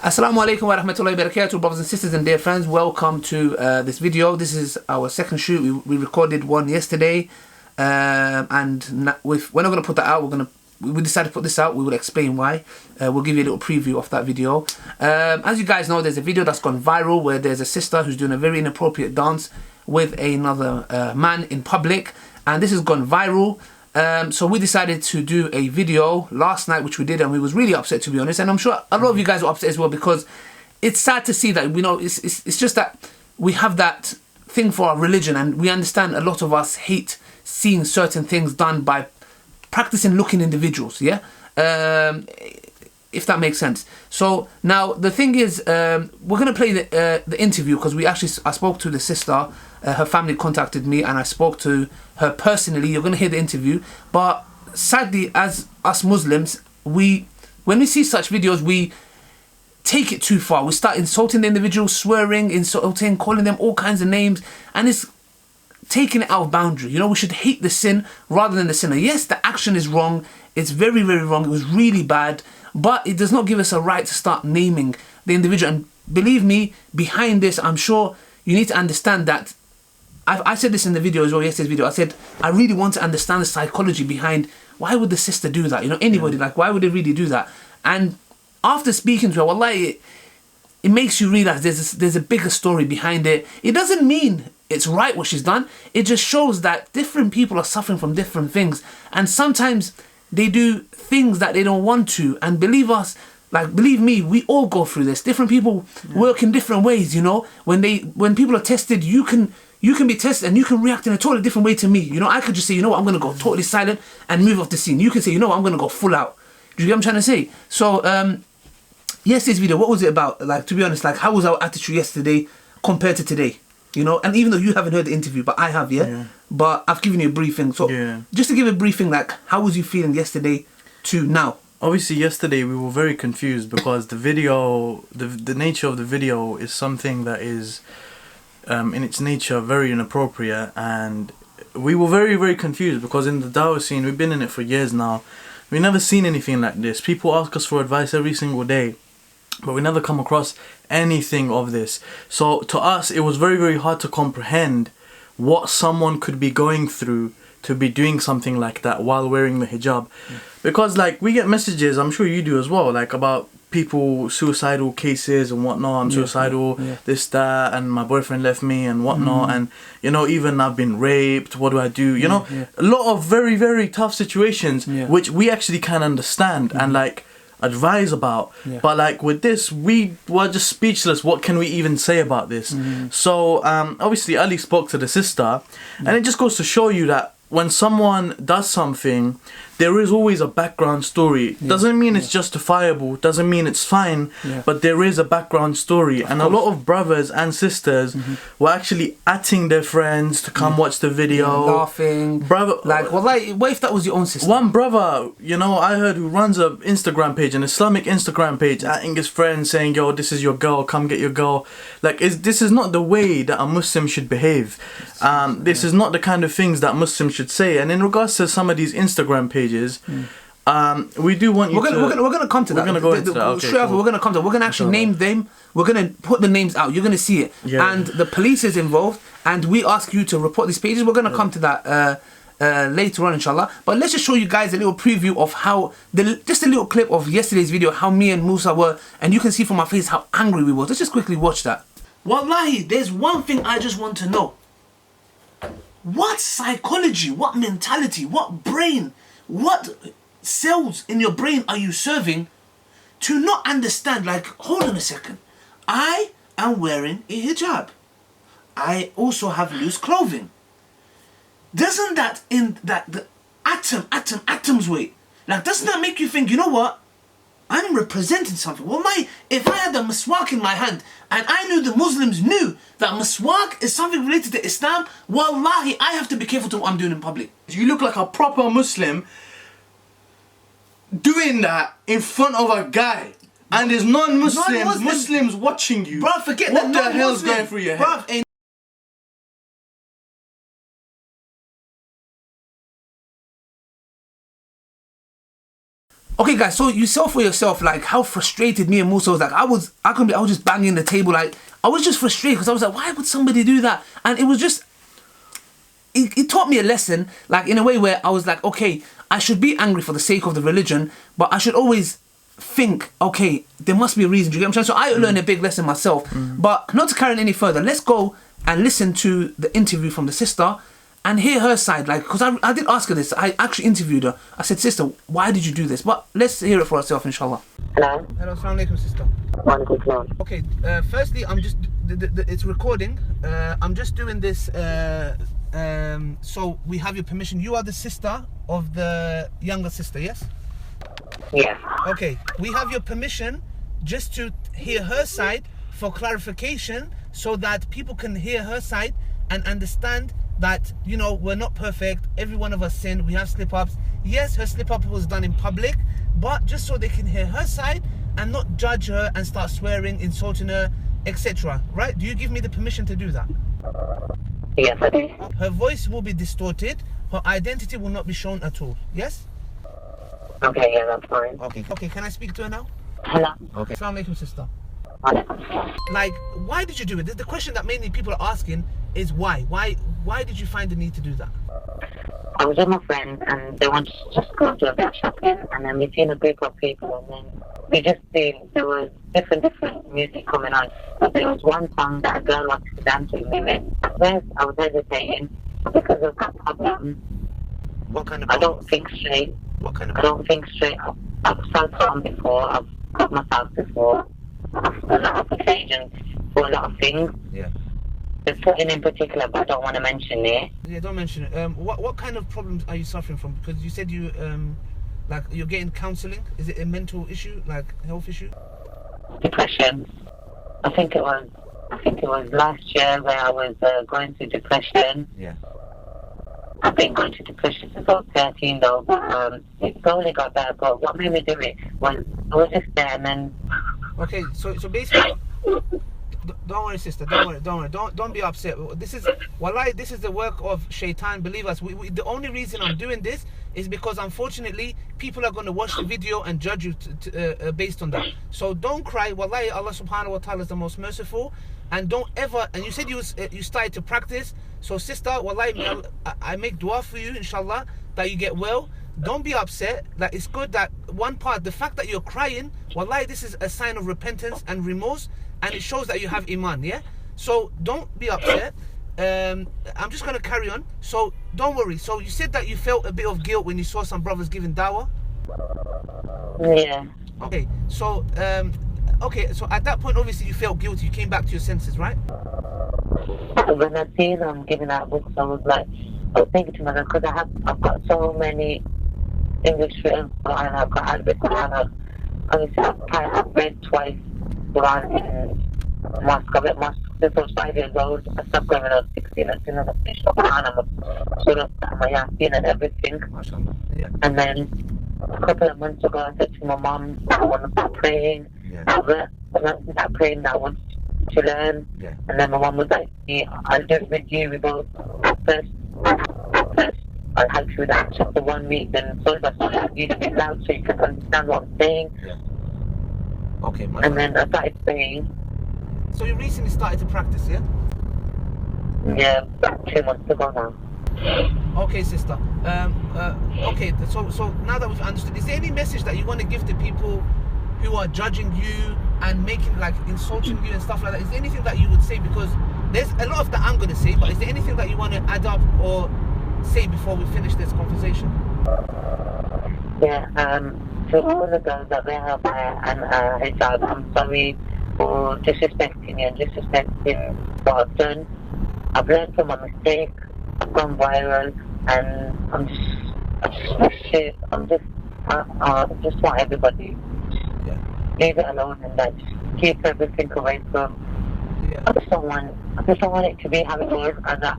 Assalamu alaikum wa rahmatullahi wa barakatuh, brothers and sisters and dear friends. Welcome to this video. This is our second shoot. We recorded one yesterday, and we're not going to put that out. We decided to put this out. We will explain why. We'll give you a little preview of that video. As you guys know, there's a video that's gone viral where there's a sister who's doing a very inappropriate dance with another man in public, and this has gone viral. So we decided to do a video last night, which we did, and we was really upset, to be honest. And I'm sure a lot of you guys were upset as well, because it's sad to see that, you know, it's just that we have that thing for our religion, and we understand a lot of us hate seeing certain things done by practicing looking individuals, yeah? If that makes sense. So now the thing is, we're going to play the interview, because I spoke to the sister. Her family contacted me and I spoke to her personally. You're going to hear the interview. But sadly, as us Muslims, when we see such videos, we take it too far. We start insulting the individual, swearing, insulting, calling them all kinds of names, and it's taking it out of boundary. You know, we should hate the sin rather than the sinner. Yes, the action is wrong. It's very, very wrong. It was really bad, but it does not give us a right to start naming the individual. And believe me, behind this, I'm sure you need to understand that. I said this in the video as well, yesterday's video. I said, I really want to understand the psychology behind why would the sister do that? You know, anybody, like, why would they really do that? And after speaking to her, wallahi, it makes you realize there's a bigger story behind it. It doesn't mean it's right what she's done. It just shows that different people are suffering from different things. And sometimes they do things that they don't want to. And believe us, like, believe me, we all go through this. Different people work in different ways, you know. When people are tested, you can be tested and you can react in a totally different way to me. You know, I could just say, you know what, I'm going to go totally silent and move off the scene. You can say, you know what, I'm going to go full out. Do you get what I'm trying to say? So, yesterday's video, what was it about? Like, to be honest, like, how was our attitude yesterday compared to today? You know, and even though you haven't heard the interview, but I have, yeah? But I've given you a briefing. So, just to give a briefing, like, how was you feeling yesterday to now? Obviously, yesterday we were very confused because the video, the nature of the video is something that is, in its nature, very inappropriate, and we were very, very confused because in the Dawah scene, we've been in it for years now, we've never seen anything like this. People ask us for advice every single day, but we never come across anything of this. So to us, it was very, very hard to comprehend what someone could be going through to be doing something like that while wearing the hijab. Because, like, we get messages, I'm sure you do as well, like, about people, suicidal cases and whatnot. I'm suicidal, this, that, and my boyfriend left me and whatnot. And, you know, even I've been raped, what do I do? You know, a lot of very, very tough situations, which we actually can understand and, like, advise about. But, like, with this, we were just speechless. What can we even say about this? So, obviously, Ali spoke to the sister, and it just goes to show you that when someone does something, there is always a background story. Doesn't mean it's justifiable, doesn't mean it's fine, but there is a background story. And a lot of brothers and sisters were actually atting their friends to come watch the video. Laughing. Brother, like, well, like, what if that was your own sister? One brother, you know, I heard, who runs an Instagram page, an Islamic Instagram page, atting his friend saying, yo, this is your girl, come get your girl. Like, this is not the way that a Muslim should behave. This is not the kind of things that Muslims should say. And in regards to some of these Instagram pages, we do want you we're gonna come to that. We're gonna go into that. Okay, straight after, we're gonna come to that. We're gonna actually name them. We're gonna put the names out. You're gonna see it. And the police is involved, and we ask you to report these pages. We're gonna come to that later on, inshallah. But let's just show you guys a little preview of how just a little clip of yesterday's video, how me and Musa were, and you can see from our face how angry we were. Let's just quickly watch that. Wallahi, there's one thing I just want to know. What psychology, what mentality, what brain, what cells in your brain are you serving to not understand, like, hold on a second, I am wearing a hijab. I also have loose clothing. Doesn't that, in that the atoms weight, like, doesn't that make you think, you know what? I'm representing something. Well, if I had a miswak in my hand and I knew the Muslims knew that miswak is something related to Islam, wallahi, I have to be careful to what I'm doing in public. You look like a proper Muslim doing that in front of a guy, and there's Muslims watching you. Bruv, forget what the hell's going through your head? Bruv, Okay, guys, so you saw for yourself, like, how frustrated me and Musa was. Like, I was just banging the table. Like, I was just frustrated because I was like, why would somebody do that? And it was just, it taught me a lesson, like, in a way where I was like, okay, I should be angry for the sake of the religion, but I should always think, okay, there must be a reason. Do you get what I'm saying? So I learned a big lesson myself. But not to carry on any further, let's go and listen to the interview from the sister and hear her side, like, because I did ask her this. I actually interviewed her. I said, sister, why did you do this? But let's hear it for ourselves, inshallah. Hello. Hello, assalamu alaikum, sister. Okay, firstly, I'm just, it's recording. I'm just doing this, so we have your permission. You are the sister of the younger sister, yes? Yes. Okay, we have your permission just to hear her side for clarification so that people can hear her side and understand that, you know, we're not perfect. Every one of us sinned. We have slip-ups. Yes, her slip-up was done in public, but just so they can hear her side and not judge her and start swearing, insulting her, etc. Right? Do you give me the permission to do that? Yes, I do. Her voice will be distorted. Her identity will not be shown at all. Yes? Okay, yeah, that's fine. Okay, can I speak to her now? Hello. Okay. Assalamu alaikum, sister. Hello. Like, why did you do it? The question that mainly people are asking is why? Why did you find the need to do that? I was with my friend and they wanted to just go to a bit shopping, and then we seen a group of people, and then we just seen there was different music coming on. But there was one song that a girl wanted to dance with me with. At first I was hesitating because of that problem. What kind of I don't think straight. What kind of I don't think straight. I've felt on before. I've cut myself before. I've a lot of occasions for a lot of things. Yeah. There's something in particular, but I don't want to mention it. Yeah, don't mention it. What kind of problems are you suffering from? Because you said you like you're getting counselling. Is it a mental issue, like health issue? Depression. I think it was last year where I was going through depression. Yeah. I've been going through depression since I was 13 though, but it slowly got better. But what made me do it was I was just there, and then. Okay, so basically, don't worry, sister. Don't worry. Don't be upset. This is the work of shaitan. Believe us. The only reason I'm doing this is because unfortunately people are going to watch the video and judge you based on that. So don't cry. Wallahi, Allah subhanahu wa ta'ala is the most merciful. And don't ever. And you said you started to practice. So sister, wallahi, I make dua for you, inshallah, that you get well. Don't be upset. Like, it's good that one part, the fact that you're crying, wallahi, this is a sign of repentance and remorse, and it shows that you have iman. Yeah. So don't be upset. I'm just gonna carry on. So don't worry. So you said that you felt a bit of guilt when you saw some brothers giving dawah. Yeah. Okay. So so at that point, obviously, you felt guilty. You came back to your senses, right? When I seen them giving out books, I was thinking to myself, because I've got so many English written Quran, I've got Arabic Quran, obviously I've read twice Quran in mosque. I've read mosque since I was 5 years old. I stopped going when I was 16. As soon as I finished the Quran, I'm Surah my Yasin and everything. Yeah. And then a couple of months ago, I said to my mum, I want to start praying. Yeah. I learned that praying that I wanted to learn. Yeah. And then my mum was like, yeah, I'll do it with you. We both first I'll help you with that for 1 week, then so I started reading a bit loud so you can understand what I'm saying. Yeah. Okay, and then I started praying. So you recently started to practice, yeah? Yeah, about 2 months ago now. Okay, sister. Okay, so now that we've understood, is there any message that you want to give to people who are judging you and making, like, insulting you and stuff like that? Is there anything that you would say? Because there's a lot of that I'm going to say, but is there anything that you want to add up or say before we finish this conversation? Yeah, to all of those that wear her hair and hijab, I'm sorry for disrespecting you and disrespecting what I've done. I've learned from my mistake. I've gone viral, and I just want everybody leave it alone and just keep everything away from. Yeah. I just don't want it to be how it was, and that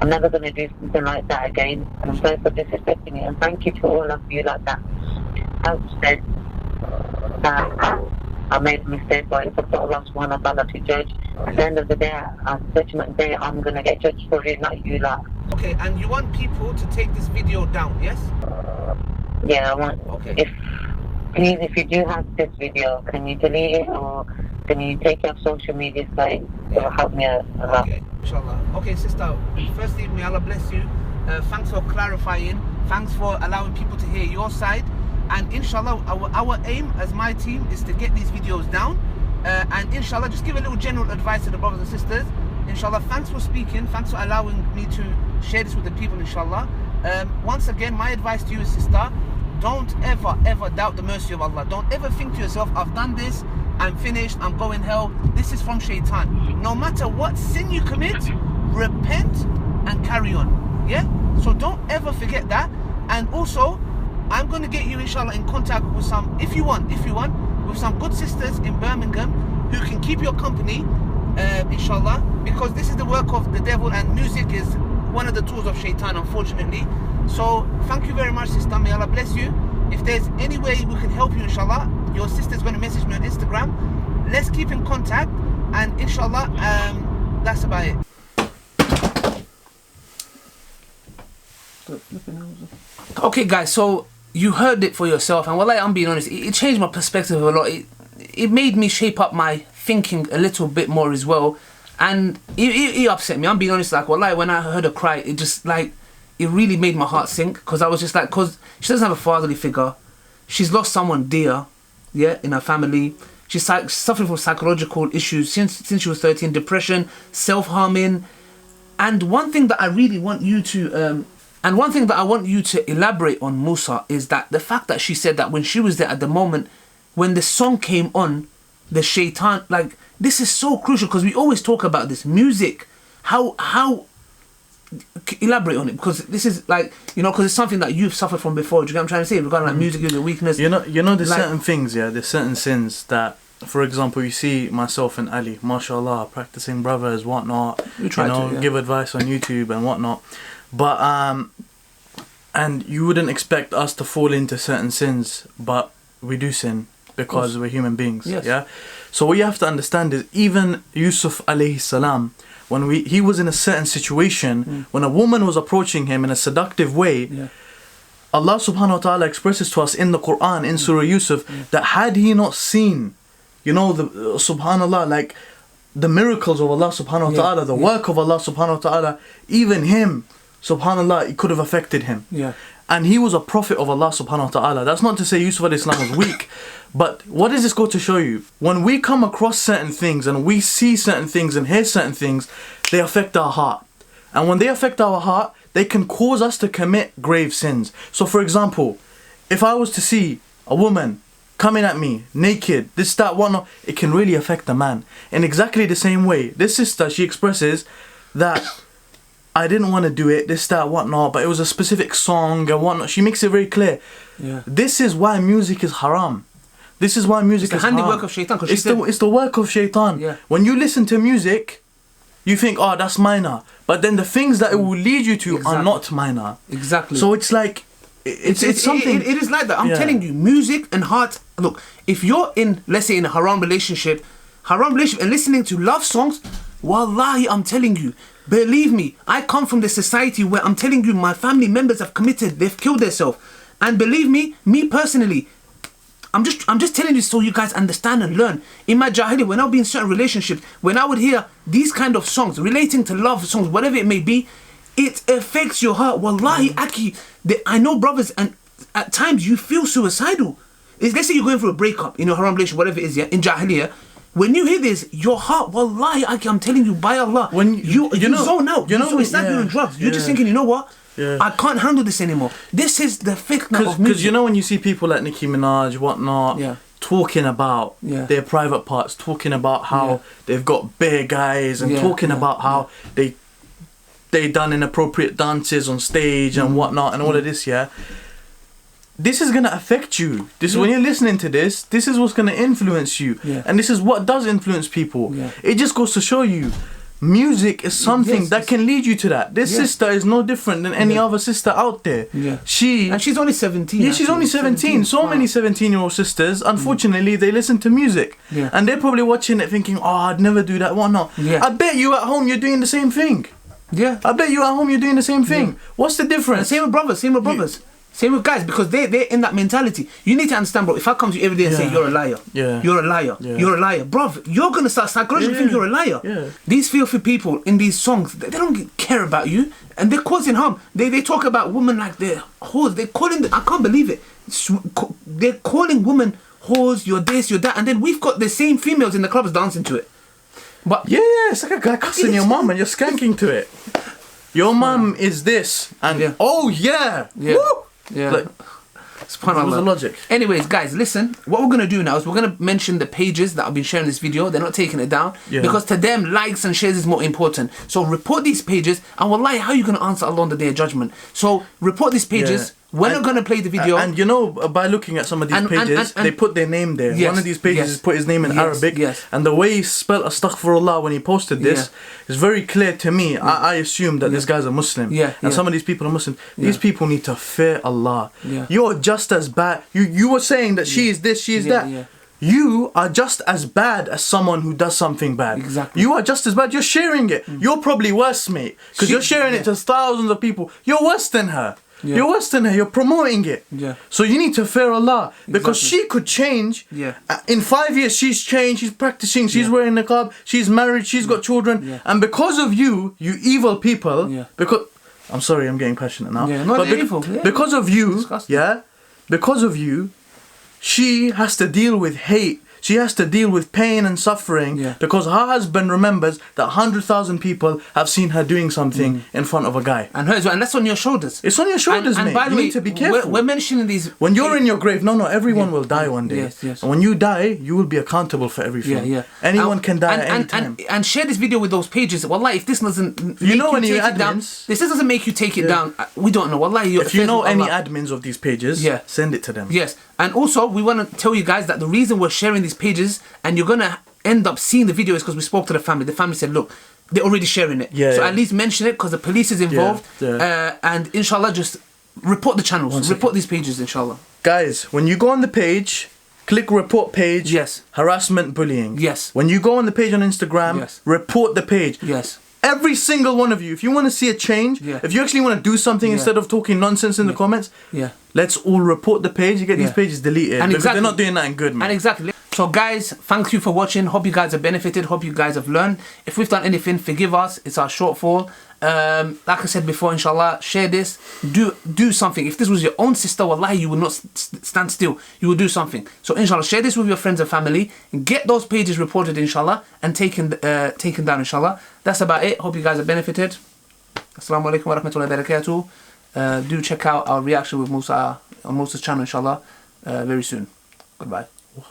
I'm never going to do something like that again. And I'm sorry for disrespecting you, and thank you to all of you like that have said that I made a mistake, but it's up to Allah subhanahu wa ta'ala to judge. At the end of the day, judgment day, I'm going to get judged for it, not you lot. Okay, and you want people to take this video down, yes? Yeah, I want. Okay. please, if you do have this video, can you delete it or can you take it off social media site? It will help me a lot. Okay, inshallah. Okay, sister, firstly, may Allah bless you. Thanks for clarifying. Thanks for allowing people to hear your side. And inshallah, our aim as my team is to get these videos down. And inshallah, just give a little general advice to the brothers and sisters. Inshallah, thanks for speaking. Thanks for allowing me to share this with the people, inshallah. Once again, my advice to you is, sister, don't ever doubt the mercy of Allah. Don't ever think to yourself, I've done this, I'm finished, I'm going hell. This is from shaitan. No matter what sin you commit, repent and carry on. Yeah? So don't ever forget that. And also, I'm going to get you, inshallah, in contact with some, if you want, with some good sisters in Birmingham who can keep your company, inshallah, because this is the work of the devil and music is one of the tools of shaitan, unfortunately. So thank you very much, sister. May Allah bless you. If there's any way we can help you, inshallah, your sister's going to message me on Instagram. Let's keep in contact, and inshallah, that's about it. Okay, guys, so you heard it for yourself, and I'm being honest, it changed my perspective a lot. It made me shape up my thinking a little bit more as well, and it upset me. I'm being honest, when I heard her cry, it just it really made my heart sink, because I was just because she doesn't have a fatherly figure. She's lost someone dear, yeah, in her family. She's suffering from psychological issues since she was 13, depression, self-harming. And one thing that I really want you to elaborate on, Musa, is that the fact that she said that when she was there at the moment, when the song came on, the shaitan, this is so crucial, because we always talk about this music, how elaborate on it, because this is because it's something that you've suffered from before. Do you get what I'm trying to say regarding music is a weakness? You know there's certain things, there's certain sins that, for example, you see myself and Ali, mashallah, practicing brothers, whatnot, give advice on YouTube and whatnot, but and you wouldn't expect us to fall into certain sins, but we do sin because we're human beings. Yes. Yeah. So what you have to understand is, even Yusuf alayhi salam, when he was in a certain situation, when a woman was approaching him in a seductive way, Allah subhanahu wa ta'ala expresses to us in the Quran, in Surah Yusuf, that had he not seen, subhanallah, the miracles of Allah subhanahu wa ta'ala, the work of Allah subhanahu wa ta'ala, even him, subhanallah, it could have affected him. Yeah. And he was a prophet of Allah subhanahu wa ta'ala. That's not to say Yusuf alayhi salam was weak. But what does this go to show you? When we come across certain things and we see certain things and hear certain things, they affect our heart. And when they affect our heart, they can cause us to commit grave sins. So for example, if I was to see a woman coming at me naked, this, that, whatnot, it can really affect the man. In exactly the same way, this sister, she expresses that I didn't want to do it, this, that, whatnot, but it was a specific song and whatnot. She makes it very clear. Yeah. This is why music is haram. This is why music is haram. It's the handiwork of shaitan. It's the work of shaitan. Yeah. When you listen to music, you think, oh, that's minor. But then the things that it will lead you to are not minor. Exactly. So it's it's something. It is like that. I'm telling you, music and heart. Look, if you're in, let's say, in a haram relationship, and listening to love songs, wallahi, I'm telling you, believe me, I come from the society where I'm telling you, my family members have they've killed themselves. And believe me personally, I'm just telling you so you guys understand and learn. In my jahiliyyah, when I would be in certain relationships, when I would hear these kind of songs relating to love songs, whatever it may be, it affects your heart. Wallahi, Aki, I know brothers, and at times you feel suicidal. Let's say you're going through a breakup in a haram relationship, whatever it is, in jahiliyyah. When you hear this, your heart, wallahi, Aki, I'm telling you, by Allah, when you zone out. So it's like you're on drugs. You're just thinking, you know what? Yeah. I can't handle this anymore. This is the fitna of music. Because when you see people like Nicki Minaj, whatnot, talking about their private parts, talking about how they've got bare guys, and talking about how they done inappropriate dances on stage and whatnot, and all of this, this is gonna affect you. When you're listening to this is what's gonna influence you, and this is what does influence people. It just goes to show you, music is something that can lead you to that. This sister is no different than any other sister out there. And she's only 17. Yeah, she's only 17. So many 17-year-old sisters, unfortunately, they listen to music. And they're probably watching it thinking, oh, I'd never do that, whatnot. I bet you at home you're doing the same thing. I bet you at home you're doing the same thing. What's the difference? And same with brothers. Same with guys, because they're in that mentality. You need to understand, bro. If I come to you every day and say you're a liar, you're a liar, you're a liar, bro, you're gonna start psychologically thinking you're a liar. These filthy people in these songs, they don't care about you, and they're causing harm. They talk about women like they're whores. They're calling them, I can't believe it. They're calling women whores. You're this, you're that, and then we've got the same females in the clubs dancing to it. But it's like a guy cussing your mum and you're skanking to it. Your mum is this, and Woo! Like, what was the logic? Anyways, guys, listen. What we're gonna do now is we're gonna mention the pages that have been sharing this video. They're not taking it down because to them, likes and shares is more important. So report these pages, and wallahi, how are you gonna answer Allah on the Day of Judgment? So report these pages. We're not going to play the video. And you know, by looking at some of these pages, they put their name there. One of these pages put his name in Arabic. And the way he spelled Astaghfirullah when he posted this is very clear to me. I assume that this guy's a Muslim. And some of these people are Muslim. These people need to fear Allah. You're just as bad. You were saying that she is this, she is that. You are just as bad as someone who does something bad. Exactly. You are just as bad. You're sharing it. You're probably worse, mate. Because you're sharing it to thousands of people. You're worse than her. You're worse than her. You're promoting it. So you need to fear Allah, because she could change. In 5 years, she's changed. She's practicing. She's wearing niqab. She's married. She's got children. And because of you, you evil people. Because I'm sorry, I'm getting passionate now. But evil. Because of you, because of you, she has to deal with hate. She has to deal with pain and suffering because her husband remembers that 100,000 people have seen her doing something in front of a guy. And that's on your shoulders. It's on your shoulders, mate. By the you way, need to be careful. We're mentioning these... When you're in your grave, everyone will die one day. And when you die, you will be accountable for everything. Anyone can die at any time. And share this video with those pages. Wallahi, if this doesn't you know any admins, this doesn't make you take it down. We don't know. Wallahi, if you know any admins of these pages, send it to them. Yes. And also, we want to tell you guys that the reason we're sharing these pages and you're going to end up seeing the video is because we spoke to the family. The family said, look, they're already sharing it. At least mention it because the police is involved. And inshallah, just report the channels. Report these pages, inshallah. Guys, when you go on the page, click report page. Harassment, bullying. When you go on the page on Instagram, report the page. Every single one of you, if you want to see a change, if you actually want to do something instead of talking nonsense in the comments, let's all report the page. You get these pages deleted because they're not doing nothing good, man. And so guys, thank you for watching. Hope you guys have benefited. Hope you guys have learned. If we've done anything, forgive us. It's our shortfall. Like I said before, inshallah, share this. Do something. If this was your own sister, wallahi, you would not stand still. You will do something. So inshallah, share this with your friends and family. Get those pages reported, inshallah, and taken down, inshallah. That's about it. Hope you guys have benefited. Assalamu alaikum wa rahmatullahi wa barakatuh. Do check out our reaction with Musa on Musa's channel, inshallah, very soon. Goodbye.